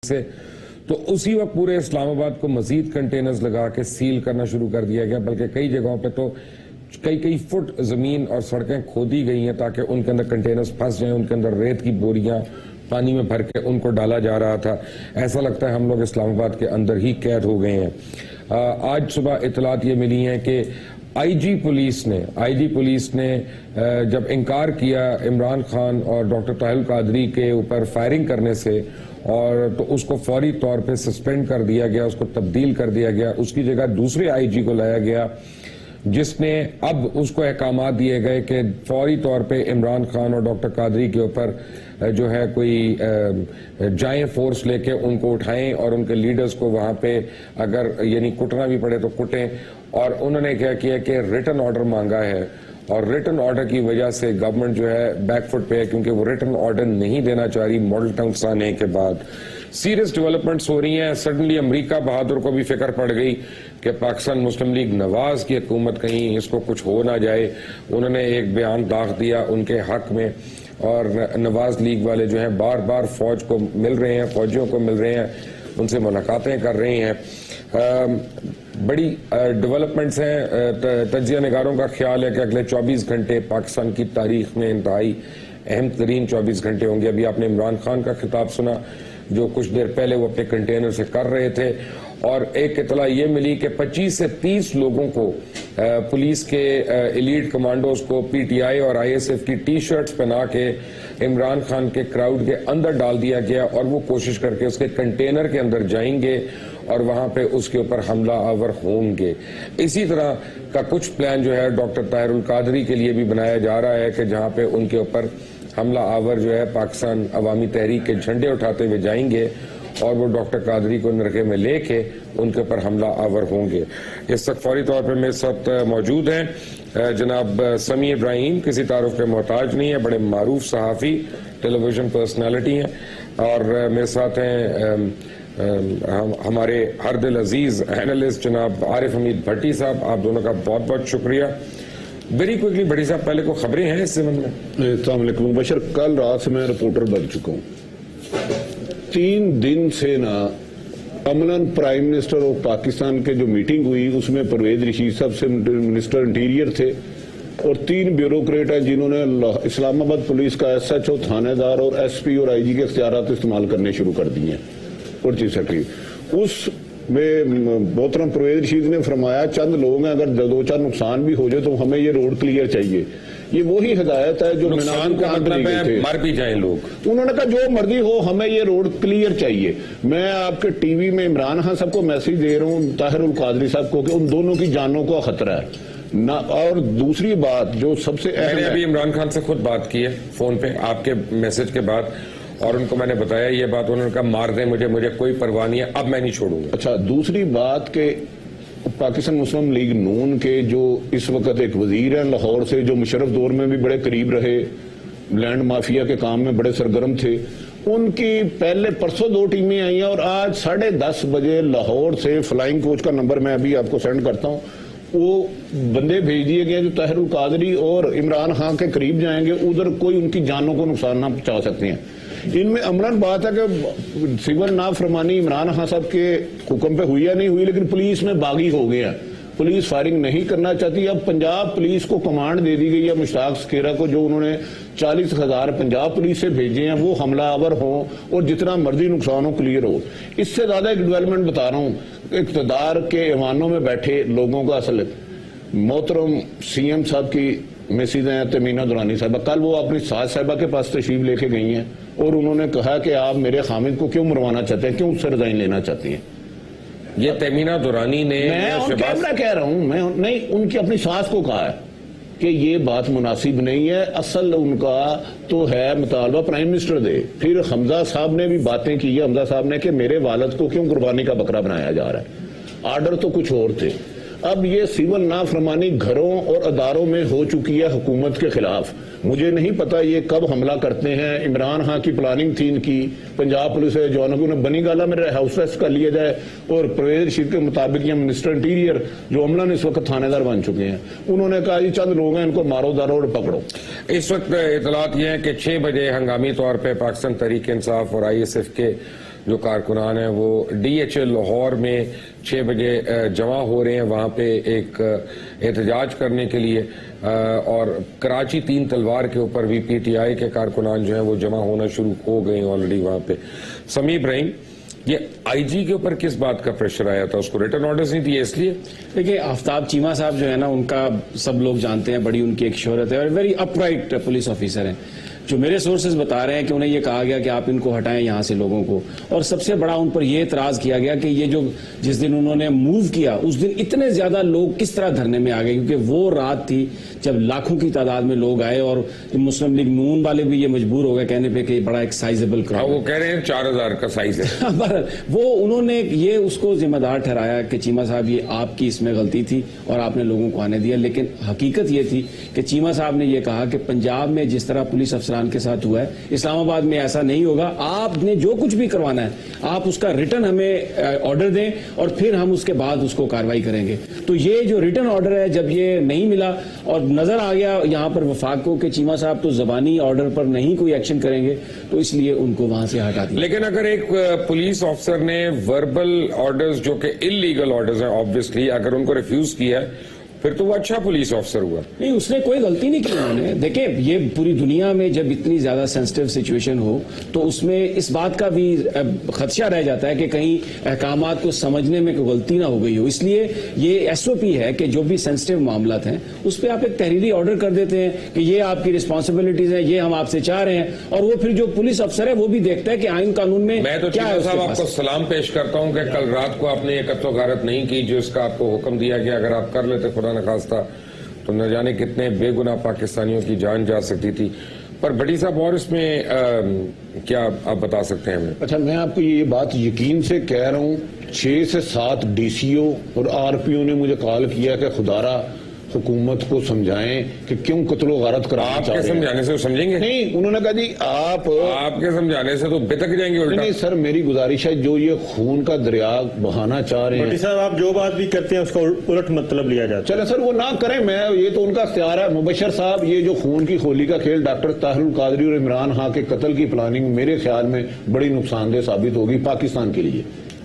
سے تو اسی وقت پورے اسلام آباد کو مزید کنٹینرز لگا کے سیل کرنا شروع کر دیا گیا، بلکہ کئی جگہوں پہ تو کئی فٹ زمین اور سڑکیں کھودی گئی ہیں تاکہ ان کے اندر کنٹینرز پھنس جائیں، ان کے اندر ریت کی بوریاں پانی میں بھر کے ان کو ڈالا جا رہا تھا۔ ایسا لگتا ہے ہم لوگ اسلام آباد کے اندر ہی قید ہو گئے ہیں۔ آج صبح اطلاعات یہ ملی ہیں کہ آئی جی پولیس نے جب انکار کیا عمران خان اور ڈاکٹر طاہر القادری کے اوپر فائرنگ کرنے سے، اور تو اس کو فوری طور پہ سسپینڈ کر دیا گیا، اس کو تبدیل کر دیا گیا، اس کی جگہ دوسرے آئی جی کو لایا گیا جس نے اب اس کو احکامات دیے گئے کہ فوری طور پہ عمران خان اور ڈاکٹر قادری کے اوپر جو ہے کوئی جائیں فورس لے کے ان کو اٹھائیں اور ان کے لیڈرز کو وہاں پہ اگر یعنی کٹنا بھی پڑے تو کٹیں۔ اور انہوں نے کیا کیا کہ ریٹن آرڈر مانگا ہے، اور ریٹن آرڈر کی وجہ سے گورنمنٹ جو ہے بیک فٹ پہ ہے، کیونکہ وہ ریٹن آرڈر نہیں دینا چاہ رہی ماڈل ٹاؤن آنے کے بعد۔ سیریس ڈیولپمنٹس ہو رہی ہیں۔ سڈنلی امریکہ بہادر کو بھی فکر پڑ گئی کہ پاکستان مسلم لیگ نواز کی حکومت کہیں اس کو کچھ ہو نہ جائے۔ انہوں نے ایک بیان داغ دیا ان کے حق میں، اور نواز لیگ والے جو ہیں بار بار فوج کو مل رہے ہیں، فوجیوں کو مل رہے ہیں، ان سے ملاقاتیں کر رہے ہیں۔ بڑی ڈیولپمنٹس ہیں۔ تجزیہ نگاروں کا خیال ہے کہ اگلے 24 گھنٹے پاکستان کی تاریخ میں انتہائی اہم ترین 24 گھنٹے ہوں گے۔ ابھی آپ نے عمران خان کا خطاب سنا جو کچھ دیر پہلے وہ اپنے کنٹینر سے کر رہے تھے، اور ایک اطلاع یہ ملی کہ 25 سے 30 لوگوں کو پولیس کے ایلیٹ کمانڈوز کو پی ٹی آئی اور آئی ایس ایف کی ٹی شرٹس پہنا کے عمران خان کے کراؤڈ کے اندر ڈال دیا گیا، اور وہ کوشش کر کے اس کے کنٹینر کے اندر جائیں گے اور وہاں پہ اس کے اوپر حملہ آور ہوں گے۔ اسی طرح کا کچھ پلان جو ہے ڈاکٹر طاہر القادری کے لیے بھی بنایا جا رہا ہے کہ جہاں پہ ان کے اوپر حملہ آور جو ہے پاکستان عوامی تحریک کے جھنڈے اٹھاتے ہوئے جائیں گے، اور وہ ڈاکٹر قادری کو نرغے میں لے کے ان کے اوپر حملہ آور ہوں گے۔ اس وقت فوری طور پر میرے ساتھ موجود ہیں جناب سمیع ابراہیم، کسی تعارف کے محتاج نہیں ہے، بڑے معروف صحافی، ٹیلی ویژن پرسنالٹی ہیں، اور میرے ساتھ ہیں ہمارے ہر دل عزیز اینالسٹ جناب عارف حمید بھٹی صاحب۔ آپ دونوں کا بہت بہت شکریہ۔ ویری کوئکلی بھٹی صاحب، پہلے کو خبریں ہیں اس سے میں؟ السلام علیکم مبشر، کل رات سے میں رپورٹر بن چکا ہوں۔ 3 دن سے نا عملاً پرائم منسٹر آف پاکستان کے جو میٹنگ ہوئی اس میں پرویز رشید صاحب سے منسٹر انٹیریئر تھے، اور 3 بیوروکریٹ ہیں جنہوں نے اسلام آباد پولیس کا ایس ایچ او، تھانے دار اور ایس پی اور آئی جی کے اختیارات استعمال کرنے شروع کر دیے ہیں۔ اور چیز سیکرٹری اس میں محترم پرویز رشید نے فرمایا چند لوگ ہیں، اگر 2-4 نقصان بھی ہو جائے تو ہمیں یہ روڈ کلیئر چاہیے۔ یہ وہی ہدایت ہے جو نقصان کا مطلب ہے مر بھی جائیں لوگ۔ انہوں نے کہا جو مرضی ہو ہمیں یہ روڈ کلیئر چاہیے۔ میں آپ کے ٹی وی میں عمران خان صاحب کو میسج دے رہا ہوں، طاہر القادری صاحب کو، کہ ان دونوں کی جانوں کو خطرہ ہے۔ اور دوسری بات جو سب سے میں نے ابھی عمران خان سے خود بات کی ہے فون پہ آپ کے میسج کے بعد، اور ان کو میں نے بتایا یہ بات، انہوں نے کہا مار دیں مجھے کوئی پرواہ نہیں ہے، اب میں نہیں چھوڑوں گا۔ اچھا، دوسری بات کہ پاکستان مسلم لیگ نون کے جو اس وقت ایک وزیر ہیں لاہور سے، جو مشرف دور میں بھی بڑے قریب رہے، لینڈ مافیا کے کام میں بڑے سرگرم تھے، ان کی پہلے پرسوں 2 ٹیمیں آئی ہیں، اور آج 10:30 بجے لاہور سے فلائنگ کوچ کا نمبر میں ابھی آپ کو سینڈ کرتا ہوں، وہ بندے بھیج دیے گئے جو طاہر القادری اور عمران خان کے قریب جائیں گے، ادھر کوئی ان کی جانوں کو نقصان نہ پہنچا سکتے ہیں۔ ان میں عملاً بات ہے کہ سول نافرمانی عمران خان صاحب کے حکم پہ ہوئی یا نہیں ہوئی، لیکن پولیس میں باغی ہو گیا، پولیس فائرنگ نہیں کرنا چاہتی۔ اب پنجاب پولیس کو کمانڈ دے دی گئی ہے مشتاق سکھیرا کو، جو انہوں نے 40,000 پنجاب پولیس سے بھیجے ہیں، وہ حملہ آور ہوں اور جتنا مرضی نقصان ہو کلیئر ہو۔ اس سے زیادہ ایک ڈیولپمنٹ بتا رہا ہوں، اقتدار کے ایوانوں میں بیٹھے لوگوں کا اصل محترم سی ایم صاحب کی میسیز ہیں تمینہ دورانی صاحبہ، کل وہ اپنی ساز صاحبہ کے پاس تشریف لے کے گئی ہیں، اور انہوں نے کہا کہ آپ میرے خامد کو کیوں مروانا چاہتے ہیں، کیوں اس سے ریزائن لینا چاہتی ہیں۔ یہ تمینہ دورانی نے، میں ان کیمرہ کہہ رہا ہوں، میں نہیں، ان کی اپنی ساز کو کہا ہے کہ یہ بات مناسب نہیں ہے، اصل ان کا تو ہے مطالبہ پرائم منسٹر دے۔ پھر حمزہ صاحب نے بھی باتیں کی ہے، حمزہ صاحب نے، کہ میرے والد کو کیوں قربانی کا بکرا بنایا جا رہا ہے، آرڈر تو کچھ اور تھے۔ اب یہ سول نافرمانی گھروں اور اداروں میں ہو چکی ہے حکومت کے خلاف۔ مجھے نہیں پتا یہ کب حملہ کرتے ہیں۔ عمران خان کی پلاننگ تھی ان کی، پنجاب پولیس ہے جو انہوں نے بنی گالا میں ہاؤس ریسٹ کر لیا جائے، اور پرویز رشید کے مطابق یہ منسٹر انٹیریئر جو عملاً اس وقت تھانے دار بن چکے ہیں، انہوں نے کہا یہ چند لوگ ہیں ان کو مارو دارو اور پکڑو۔ اس وقت اطلاعات یہ ہیں کہ 6 بجے ہنگامی طور پہ پاکستان تحریک انصاف اور آئی ایس ایف کے جو کارکنان ہیں وہ DHL لاہور میں 6 بجے جمع ہو رہے ہیں وہاں پہ ایک احتجاج کرنے کے لیے، اور کراچی 3 تلوار کے اوپر بھی PTI کے کارکنان جو ہیں وہ جمع ہونا شروع ہو گئے ہیں آلریڈی وہاں پہ۔ سمیع ابراہیم، یہ IG کے اوپر کس بات کا پریشر آیا تھا؟ اس کو ریٹرن آرڈرز نہیں دیے اس لیے؟ دیکھیے، آفتاب چیمہ صاحب جو ہے نا، ان کا سب لوگ جانتے ہیں، بڑی ان کی ایک شہرت ہے اور very up right police officer ہیں۔ جو میرے سورسز بتا رہے ہیں کہ انہیں یہ کہا گیا کہ آپ ان کو ہٹائیں یہاں سے لوگوں کو، اور سب سے بڑا ان پر یہ اعتراض کیا گیا کہ یہ جو جس دن انہوں نے موو کیا اس دن اتنے زیادہ لوگ کس طرح دھرنے میں آ گئے، کیونکہ وہ رات تھی جب لاکھوں کی تعداد میں لوگ آئے، اور مسلم لیگ نون والے بھی یہ مجبور ہو گئے کہنے پہ کہ بڑا ایک سائزبل کراؤڈ، وہ کہہ رہے ہیں 4000 کا سائز ہے۔ وہ انہوں نے یہ اس کو ذمہ دار ٹھہرایا کہ چیمہ صاحب یہ آپ کی اس میں غلطی تھی اور آپ نے لوگوں کو آنے دیا، لیکن حقیقت یہ تھی کہ چیمہ صاحب نے یہ کہا کہ پنجاب میں جس طرح پولیس افسران کے ساتھ ہوا ہے اسلام آباد میں ایسا نہیں ہوگا، آپ نے جو کچھ بھی کروانا ہے آپ اس کا ریٹن ہمیں آرڈر دیں اور پھر ہم اس کے بعد اس کو کاروائی کریں گے۔ تو یہ جو ریٹن آرڈر ہے جب یہ نہیں ملا اور نظر آ گیا یہاں پر وفاق کو کہ چیمہ صاحب تو زبانی آرڈر پر نہیں کوئی ایکشن کریں گے، تو اس لیے ان کو وہاں سے ہٹا دیا۔ لیکن اگر ایک پولیس آفسر نے وربل آرڈرز جو کہ انلیگل آرڈرز ہیں آبویسلی، اگر ان کو ریفیوز کیا ہے پھر تو وہ اچھا پولیس آفسر ہوا۔ نہیں، اس نے کوئی غلطی نہیں کی انہوں نے۔ دیکھیں، یہ پوری دنیا میں جب اتنی زیادہ سینسٹیو سچویشن ہو تو اس میں اس بات کا بھی خدشہ رہ جاتا ہے کہ کہیں احکامات کو سمجھنے میں کوئی غلطی نہ ہو گئی ہو، اس لیے یہ SOP ہے کہ جو بھی سینسٹیو معاملات ہیں اس پہ آپ ایک تحریری آرڈر کر دیتے ہیں کہ یہ آپ کی رسپانسبلٹیز ہیں، یہ ہم آپ سے چاہ رہے ہیں، اور وہ پھر جو پولیس افسر ہے وہ بھی دیکھتا ہے کہ آئین قانون میں میں تو کیا ہے۔ صاحب آپ کو سلام پیش کرتا ہوں کہ کل رات کو آپ نے یہ قتل و غارت نہیں کی جو اس کا آپ کو حکم دیا گیا، اگر آپ کر لیتے خدا نخواستہ تو نہ جانے کتنے بے گناہ پاکستانیوں کی جان جا سکتی تھی۔ پر بڑی صاحب اور اس میں کیا آپ بتا سکتے ہیں ہمیں؟ اچھا، میں آپ کو یہ بات یقین سے کہہ رہا ہوں، 6 سے 7 DCO اور RPO نے مجھے کال کیا کہ خدارہ حکومت کو سمجھائیں کہ کیوں قتل و غارت کرانا آپ چاہ کے رہے ہیں۔ سمجھانے سے وہ سمجھیں گے نہیں، انہوں نے کہا جی آپ کے سمجھانے سے تو بتک جائیں گے الٹا۔ نہیں سر، میری گزارش ہے جو یہ خون کا دریا بہانا چاہ رہے ہیں، صاحب آپ جو بات بھی کرتے ہیں اس کا الٹ مطلب لیا جاتا ہے۔ چلے سر وہ نہ کریں، میں یہ تو ان کا اختیار ہے۔ مبشر صاحب، یہ جو خون کی ہولی کا کھیل ڈاکٹر طاہر القادری اور عمران خان کے قتل کی پلاننگ میرے خیال میں بڑی نقصان دہ ثابت ہوگی پاکستان کے لیے۔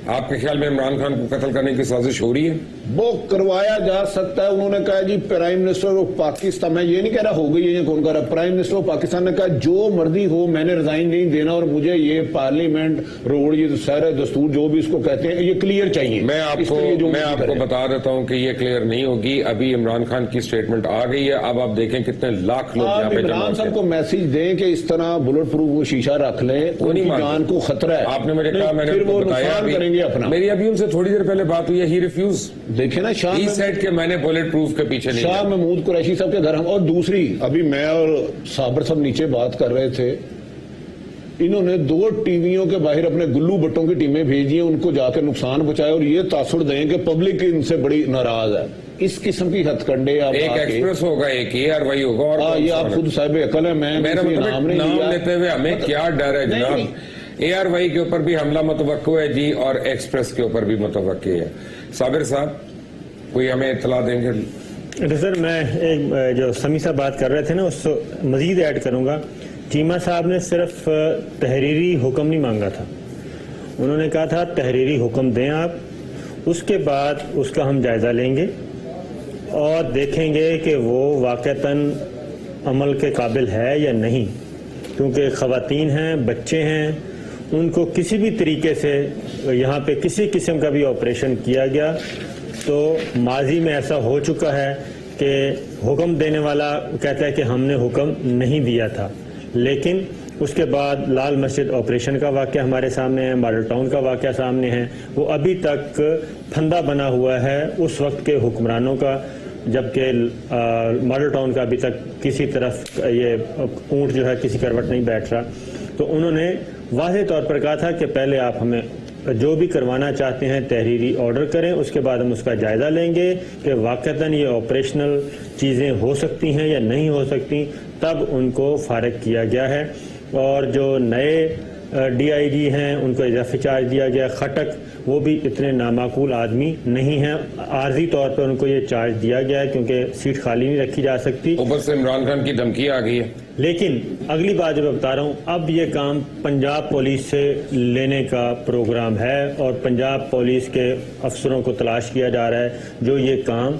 آپ کے خیال میں عمران خان کو قتل کرنے کی سازش ہو رہی ہے؟ وہ کروایا جا سکتا ہے۔ انہوں نے کہا g prime minister of Pakistan, میں یہ نہیں کہہ رہا ہو گئی ہے کون کر رہا، پرائم منسٹر آف پاکستان نے کہا جو مرضی ہو میں نے ریزائن نہیں دینا اور مجھے یہ پارلیمنٹ روڈ، یہ سیر دستور جو بھی اس کو کہتے ہیں، یہ کلیئر چاہیے۔ میں آپ کو بتا دیتا ہوں کہ یہ کلیئر نہیں ہوگی۔ ابھی عمران خان کی سٹیٹمنٹ آ گئی ہے، اب آپ دیکھیں کتنے لاکھ لوگ یہاں پہ جمع عمران صاحب کو میسج دیں کہ اس طرح بلٹ پروف وہ شیشہ رکھ لیں، ان کی جان کو خطرہ ہے۔ آپ نے مجھے کہا، میں نے پھر وہ نقصان کریں گے اپنا۔ میری ابھی ان سے تھوڑی دیر پہلے بات ہوئی ہے، ہی ریفیوز، دیکھیں نا ہی سیڈ کہ میں نے بلٹ پروف کے پیچھے نہیں، شاہ محمود قریشی صاحب کے گھر ہم، اور دوسری ابھی میں اور صابر صاحب نیچے بات کر رہے تھے، انہوں نے 2 ٹی ویوں کے باہر اپنے گلو بٹوں کی ٹیمیں بھیجی ہیں، ان کو جا کے نقصان پہنچایا اور یہ تاثر دیں کہ پبلک ان سے بڑی ناراض ہے۔ اس قسم کی ہتھ کنڈے آپ ایک ایکسپریس ہوگا، ایک ARY ہوگا، اور یہ آپ خود صاحب عقل ہے، میں نام لیتے ہوئے ہمیں کیا ڈر ہے جناب؟ ARY کے اوپر بھی حملہ متوقع ہے جی، اور ایکسپریس کے اوپر بھی متوقع ہے۔ صابر صاحب کوئی ہمیں اطلاع دیں گے؟ سر میں جو سمیع صاحب بات کر رہے تھے نا اس کو مزید ایڈ کروں گا۔ چیمہ صاحب نے صرف تحریری حکم نہیں مانگا تھا، انہوں نے کہا تھا تحریری حکم دیں آپ، اس کے بعد اس کا ہم جائزہ لیں گے اور دیکھیں گے کہ وہ واقعتاً عمل کے قابل ہے یا نہیں، کیونکہ خواتین ہیں، بچے ہیں، ان کو کسی بھی طریقے سے یہاں پہ کسی قسم کا بھی آپریشن کیا گیا تو ماضی میں ایسا ہو چکا ہے کہ حکم دینے والا کہتا ہے کہ ہم نے حکم نہیں دیا تھا، لیکن اس کے بعد لال مسجد آپریشن کا واقعہ ہمارے سامنے ہے، ماڈل ٹاؤن کا واقعہ سامنے ہے، وہ ابھی تک پھندا بنا ہوا ہے اس وقت کے حکمرانوں کا، جبکہ ماڈل ٹاؤن کا ابھی تک کسی طرف یہ اونٹ جو ہے کسی کروٹ نہیں بیٹھ رہا۔ تو انہوں نے واضح طور پر کہا تھا کہ پہلے آپ ہمیں جو بھی کروانا چاہتے ہیں تحریری آرڈر کریں، اس کے بعد ہم اس کا جائزہ لیں گے کہ واقعتاً یہ آپریشنل چیزیں ہو سکتی ہیں یا نہیں ہو سکتی، تب ان کو فارغ کیا گیا ہے۔ اور جو نئے ڈی آئی جی ہیں ان کو اضافی چارج دیا گیا. خٹک وہ بھی اتنے نامعقول آدمی نہیں ہیں, عارضی طور پر ان کو یہ چارج دیا گیا ہے کیونکہ سیٹ خالی نہیں رکھی جا سکتی. اوپر سے عمران خان کی دھمکی آ گئی ہے. لیکن اگلی بات جو میں بتا رہا ہوں, اب یہ کام پنجاب پولیس سے لینے کا پروگرام ہے اور پنجاب پولیس کے افسروں کو تلاش کیا جا رہا ہے جو یہ کام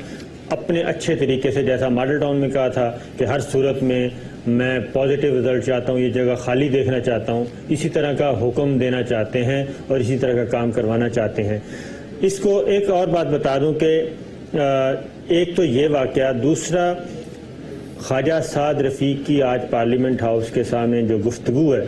اپنے اچھے طریقے سے, جیسا ماڈل ٹاؤن میں کہا تھا کہ ہر صورت میں میں پازیٹیو رزلٹ چاہتا ہوں, یہ جگہ خالی دیکھنا چاہتا ہوں, اسی طرح کا حکم دینا چاہتے ہیں اور اسی طرح کا کام کروانا چاہتے ہیں. اس کو ایک اور بات بتا دوں کہ ایک تو یہ واقعہ, دوسرا خواجہ سعد رفیق کی آج پارلیمنٹ ہاؤس کے سامنے جو گفتگو ہے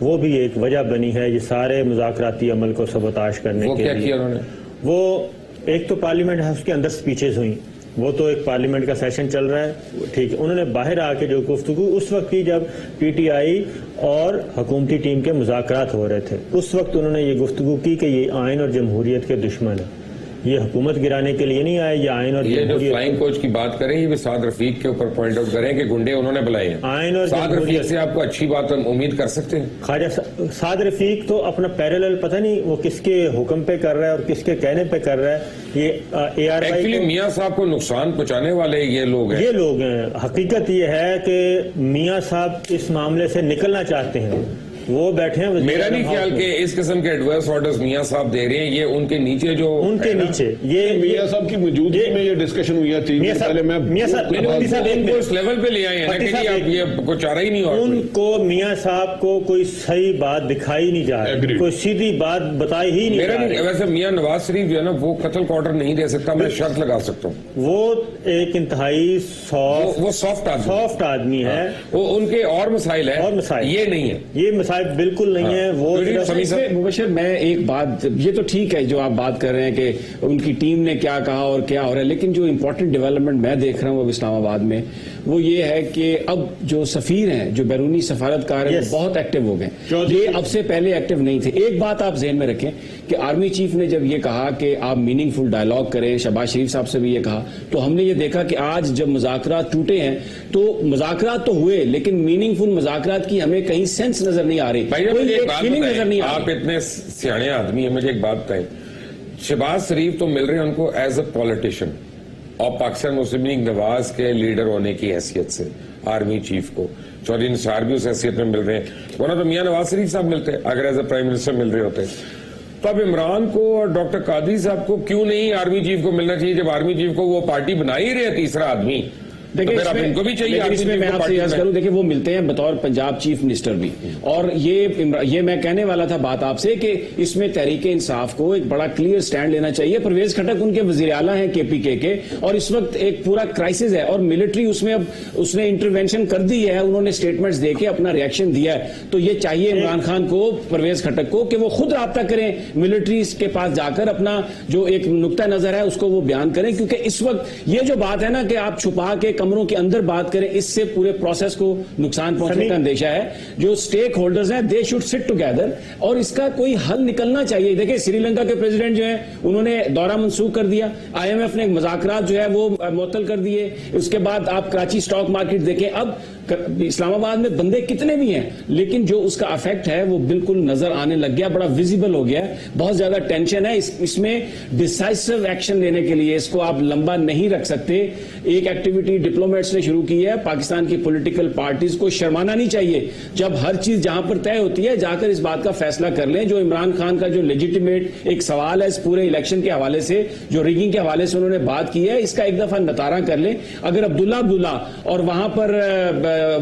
وہ بھی ایک وجہ بنی ہے یہ سارے مذاکراتی عمل کو سبوتاش کرنے کے لیے. وہ کیا کیا انہوں نے؟ وہ ایک تو پارلیمنٹ ہاؤس کے اندر سپیچز ہوئیں, وہ تو ایک پارلیمنٹ کا سیشن چل رہا ہے, ٹھیک ہے. انہوں نے باہر آ کے جو گفتگو اس وقت کی جب پی ٹی آئی اور حکومتی ٹیم کے مذاکرات ہو رہے تھے, اس وقت انہوں نے یہ گفتگو کی کہ یہ آئین اور جمہوریت کے دشمن ہیں, یہ حکومت گرانے کے لیے نہیں آئے, یہ آئین اور یہ جو فلائنگ کوچ کی بات کریں یہ بھی سعد رفیق کے اوپر پوائنٹ آؤٹ کریں کہ گنڈے انہوں نے بلائے ہیں. آئین اور سعد رفیق سے آپ کو اچھی بات امید کر سکتے ہیں؟ خواجہ سعد رفیق تو اپنا پیرالل پتہ نہیں وہ کس کے حکم پہ کر رہا ہے اور کس کے کہنے پہ کر رہا ہے. یہ اے آر ایکچولی میاں صاحب کو نقصان پہنچانے والے یہ لوگ ہیں. حقیقت یہ ہے کہ میاں صاحب اس معاملے سے نکلنا چاہتے ہیں, وہ بیٹھے ہیں. میرا نہیں خیال کہ اس قسم کے ایڈوائس آرڈرز میاں صاحب دے رہے ہیں, یہ ان کے نیچے جو ان کے نیچے یہ میاں صاحب کی موجودگی میں یہ ڈسکشن ہوئی تھی. میاں صاحب اس لیول پہ لے آئے ہیں یہ کوئی چارہ ہی نہیں ہوا. ان کو میاں صاحب کو کوئی صحیح بات دکھائی نہیں جا رہی, کوئی سیدھی بات بتائی ہی نہیں جا رہی. ویسے میاں نواز شریف جو ہے نا وہ قتل کا آرڈر نہیں دے سکتا, میں شرط لگا سکتا ہوں. وہ ایک انتہائی سافٹ آدمی ہے, وہ ان کے اور مسائل ہیں, اور مسائل یہ نہیں ہے, یہ مسائل بالکل نہیں ہے. وہ مبشر میں ایک بات, یہ تو ٹھیک ہے جو آپ بات کر رہے ہیں کہ ان کی ٹیم نے کیا کہا اور کیا ہو رہا ہے, لیکن جو امپورٹنٹ ڈیولپمنٹ میں دیکھ رہا ہوں اب اسلام آباد میں وہ یہ ہے کہ اب جو سفیر ہیں, جو بیرونی سفارتکار ہیں, بہت ایکٹیو ہو گئے. یہ اب سے پہلے ایکٹیو نہیں تھے. ایک بات آپ ذہن میں رکھیں کہ آرمی چیف نے جب یہ کہا کہ آپ میننگ فل ڈائلاگ کریں, شہباز شریف صاحب سے بھی یہ کہا, تو ہم نے یہ دیکھا کہ آج جب مذاکرات ٹوٹے ہیں تو مذاکرات تو ہوئے لیکن میننگ فل مذاکرات کی ہمیں کہیں سینس نظر نہیں آ رہی, فیلنگ نظر نہیں آ رہی. آپ اتنے سیانے آدمی ہیں, مجھے ایک بات بتائیں, شہباز شریف تو مل رہے ہیں ان کو ایز اے پولیٹیشین اور پاکستان مسلم لیگ نواز کے لیڈر ہونے کی حیثیت سے, آرمی چیف کو چودھری نثار بھی اس حیثیت میں مل رہے ہیں, ورنہ تو میاں نواز شریف صاحب ملتے اگر ایز اے پرائم منسٹر مل رہے ہوتے. تو اب عمران کو اور ڈاکٹر قادری صاحب کو کیوں نہیں آرمی چیف کو ملنا چاہیے, جب آرمی چیف کو وہ پارٹی بنا ہی رہے تیسرا آدمی. دیکھیں کو بھی چاہیے, اس میں میں آپ سے عرض کروں, دیکھیں وہ ملتے ہیں بطور پنجاب چیف منسٹر بھی, اور یہ میں کہنے والا تھا بات آپ سے کہ اس میں تحریک انصاف کو ایک بڑا کلیئر سٹینڈ لینا چاہیے. پرویز کھٹک ان کے وزیر اعلیٰ ہیں کے پی کے, اور اس وقت ایک پورا کرائسس ہے اور ملٹری اس میں اب اس نے انٹروینشن کر دی ہے, انہوں نے سٹیٹمنٹس دے کے اپنا ریئیکشن دیا ہے. تو یہ چاہیے عمران خان کو, پرویز کھٹک کو, کہ وہ خود رابطہ کریں ملٹری کے پاس جا کر, اپنا جو ایک نقطہ نظر ہے اس کو وہ بیان کریں, کیونکہ اس وقت یہ جو بات ہے نا کہ آپ چھپا کے کمروں کے اندر بات کریں, اس سے پورے پروسیس کو نقصان پہنچنے کا اندیشہ ہے. جو سٹیک ہولڈرز ہیں دے شوڈ سٹ ٹوگیدر اور اس کا کوئی حل نکلنا چاہیے. دیکھیں سری لنکا کے پریزیڈنٹ جو ہیں انہوں نے دورہ منسوخ کر دیا, آئی ایم ایف نے مذاکرات جو ہے وہ معطل کر دیے, اس کے بعد آپ کراچی سٹاک مارکیٹ دیکھیں. اب اسلام آباد میں بندے کتنے بھی ہیں لیکن جو اس کا افیکٹ ہے وہ بالکل نظر آنے لگ گیا, بڑا ویزیبل ہو گیا, بہت زیادہ ٹینشن ہے. اس میں ڈیسائسو ایکشن لینے کے لیے اس کو آپ لمبا نہیں رکھ سکتے. ایک ایکٹیویٹی ڈپلومیٹس نے شروع کی ہے, پاکستان کی پولیٹیکل پارٹیز کو شرمانا نہیں چاہیے. جب ہر چیز جہاں پر طے ہوتی ہے جا کر اس بات کا فیصلہ کر لیں. جو عمران خان کا جو لیجیٹیمیٹ ایک سوال ہے اس پورے الیکشن کے حوالے سے, جو ریگنگ کے حوالے سے انہوں نے بات کی ہے, اس کا ایک دفعہ نتارہ کر لیں. اگر عبداللہ اور وہاں پر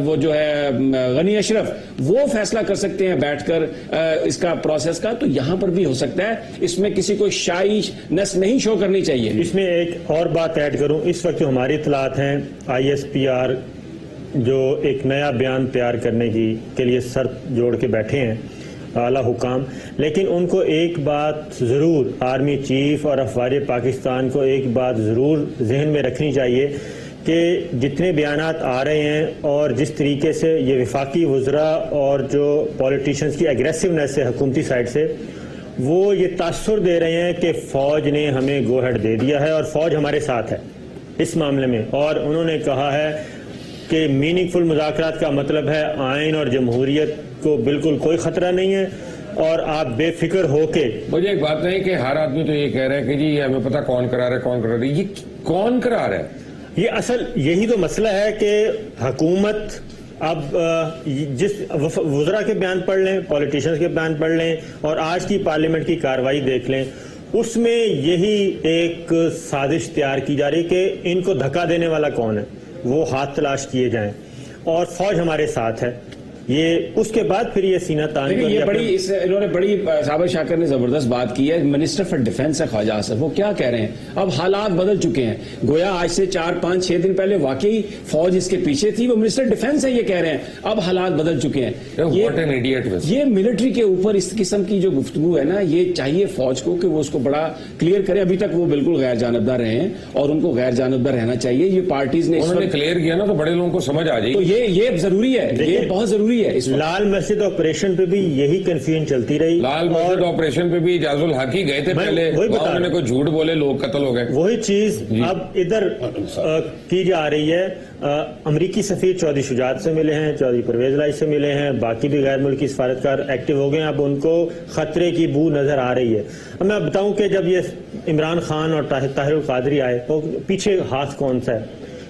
وہ جو ہے غنی اشرف وہ فیصلہ کر سکتے ہیں بیٹھ کر اس کا پروسیس کا, تو یہاں پر بھی ہو سکتا ہے. اس میں کسی کو شائنس نہیں شو کرنی چاہیے. اس میں ایک اور بات ایڈ کروں, اس وقت جو ہماری اطلاعات ہیں آئی ایس پی آر جو ایک نیا بیان تیار کرنے کے لیے سر جوڑ کے بیٹھے ہیں اعلیٰ حکام, لیکن ان کو ایک بات ضرور, آرمی چیف اور افواج پاکستان کو ایک بات ضرور ذہن میں رکھنی چاہیے کہ جتنے بیانات آ رہے ہیں اور جس طریقے سے یہ وفاقی وزراء اور جو پولیٹیشنز کی ایگریسونیس ہے حکومتی سائڈ سے, وہ یہ تاثر دے رہے ہیں کہ فوج نے ہمیں گو ہیڈ دے دیا ہے اور فوج ہمارے ساتھ ہے اس معاملے میں. اور انہوں نے کہا ہے کہ میننگ فل مذاکرات کا مطلب ہے آئین اور جمہوریت کو بالکل کوئی خطرہ نہیں ہے اور آپ بے فکر ہو کے. مجھے ایک بات نہیں کہ ہر آدمی تو یہ کہہ رہا ہے کہ جی ہمیں پتا کون کرا رہا ہے کون کرا رہا ہے. یہ کون کرا رہا ہے؟ یہ اصل یہی تو مسئلہ ہے کہ حکومت اب جس وزراء کے بیان پڑھ لیں, پولیٹیشنز کے بیان پڑھ لیں اور آج کی پارلیمنٹ کی کارروائی دیکھ لیں, اس میں یہی ایک سازش تیار کی جا رہی کہ ان کو دھکا دینے والا کون ہے, وہ ہاتھ تلاش کیے جائیں اور فوج ہمارے ساتھ ہے. یہ اس کے بعد پھر یہ سینہ تان کر یہ بڑی انہوں نے بڑی صابر شاکر نے زبردست بات کی ہے. منسٹر فار ڈیفنس ہے خواجہ آصف, وہ کیا کہہ رہے ہیں, اب حالات بدل چکے ہیں. گویا آج سے 4 5 6 دن پہلے واقعی فوج اس کے پیچھے تھی, وہ منسٹر ڈیفنس ہے یہ کہہ رہے ہیں اب حالات بدل چکے ہیں. یہ ملٹری کے اوپر اس قسم کی جو گفتگو ہے نا, یہ چاہیے فوج کو کہ وہ اس کو بڑا کلیئر کرے. ابھی تک وہ بالکل غیر جانبدار رہے ہیں اور ان کو غیر جانبدار رہنا چاہیے. یہ پارٹیز نے کلیئر کیا نا تو بڑے لوگوں کو سمجھ آ جائے. تو یہ ضروری ہے, یہ بہت ضروری ہے. لال مسجد آپریشن پہ بھی یہی کنفیوژن چلتی رہی. لال مسجد آپریشن پہ بھی اعجاز الحق ہی گئے تھے پہلے, انہوں نے کوئی جھوٹ بولے, لوگ قتل ہو گئے. وہی چیز اب ادھر کی جا رہی ہے. امریکی سفیر چودھری شجاعت سے ملے ہیں, چودھری پرویز الہی سے ملے ہیں, باقی بھی غیر ملکی سفارتکار ایکٹیو ہو گئے ہیں. اب ان کو خطرے کی بو نظر آ رہی ہے. اب میں بتاؤں کہ جب یہ عمران خان اور طاہر القادری آئے تو پیچھے ہاتھ کون سا ہے,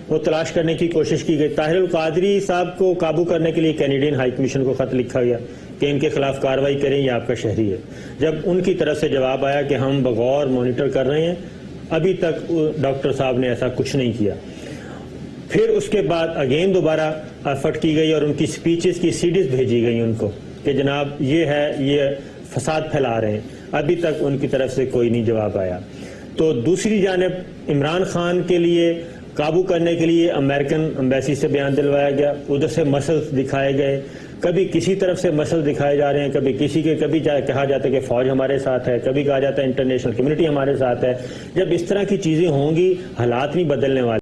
وہ تلاش کرنے کی کوشش کی گئی. طاہر القادری صاحب کو قابو کرنے کے لیے کینیڈین ہائی کمیشن کو خط لکھا گیا کہ ان کے خلاف کارروائی کریں, یہ آپ کا شہری ہے. جب ان کی طرف سے جواب آیا کہ ہم بغور مانیٹر کر رہے ہیں, ابھی تک ڈاکٹر صاحب نے ایسا کچھ نہیں کیا. پھر اس کے بعد اگین دوبارہ ایفرٹ کی گئی اور ان کی سپیچز کی سیڈیز بھیجی گئی ان کو کہ جناب یہ ہے, یہ فساد پھیلا رہے ہیں. ابھی تک ان کی طرف سے کوئی نہیں جواب آیا. تو دوسری جانب عمران خان کے لیے قابو کرنے کے لیے امریکن امبیسی سے بیان دلوایا گیا, ادھر سے مسلز دکھائے گئے, کبھی کسی طرف سے مسلز دکھائے جا رہے ہیں, کبھی کسی کے, کبھی کہا جاتا ہے کہ فوج ہمارے ساتھ ہے, کبھی کہا جاتا ہے انٹرنیشنل کمیونٹی ہمارے ساتھ ہے. جب اس طرح کی چیزیں ہوں گی حالات نہیں بدلنے والے.